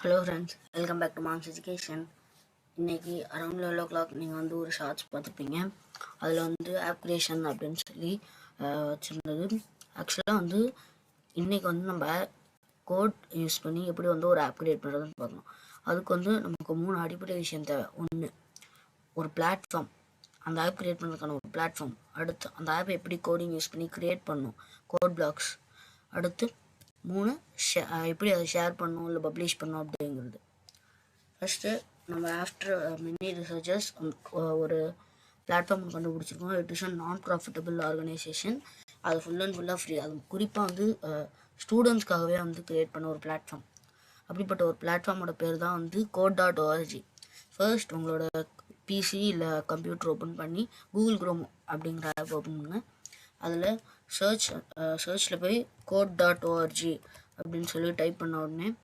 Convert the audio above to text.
Hello friends, welcome back to mom's education. இன்றைக்கி around 11 o'clock நீங்கள் வந்து ஒரு ஷார்ட்ஸ் பார்த்துருப்பீங்க. அதில் வந்து ஆப் கிரியேஷன் அப்படின்னு சொல்லி வச்சுருந்தது. ஆக்சுவலாக வந்து இன்றைக்கி வந்து நம்ம கோட் யூஸ் பண்ணி எப்படி வந்து ஒரு ஆப் கிரியேட் பண்ணுறதுன்னு பார்க்கணும். அதுக்கு வந்து நமக்கு 3 அடிப்படை விஷயம் தேவை. ஒன்று, ஒரு பிளாட்ஃபார்ம், அந்த ஆப் கிரியேட் பண்ணுறதுக்கான ஒரு பிளாட்ஃபார்ம். அடுத்து, அந்த ஆப் எப்படி கோடிங் யூஸ் பண்ணி க்ரியேட் பண்ணணும், கோட் பிளாக்ஸ். அடுத்து 3, எப்படி அதை ஷேர் பண்ணணும் இல்லை பப்ளிஷ் பண்ணணும் அப்படிங்கிறது. ஃபஸ்ட்டு நம்ம ஆஃப்டர் மெனி ரிசர்ச்சர்ஸ் ஒரு பிளாட்ஃபார்ம் கண்டுபிடிச்சிருக்கோம். இட் இஸ் அ நான் ப்ராஃபிட்டபிள் ஆர்கனைசேஷன். அது ஃபுல் அண்ட் ஃபுல்லாக ஃப்ரீ. அது குறிப்பாக வந்து ஸ்டூடெண்ட்ஸ்க்காகவே வந்து க்ரியேட் பண்ண ஒரு பிளாட்ஃபார்ம். அப்படிப்பட்ட ஒரு பிளாட்ஃபார்மோட பேர் தான் வந்து code.org. ஃபர்ஸ்ட் உங்களோட பிசி இல்லை கம்ப்யூட்டர் ஓப்பன் பண்ணி கூகுள் குரோம் அப்படிங்கிற ஆப் ஓப்பன் பண்ணுங்க. அதில் சர்ச்சில் போய் code.org அப்படின்னு சொல்லி டைப் பண்ண உடனே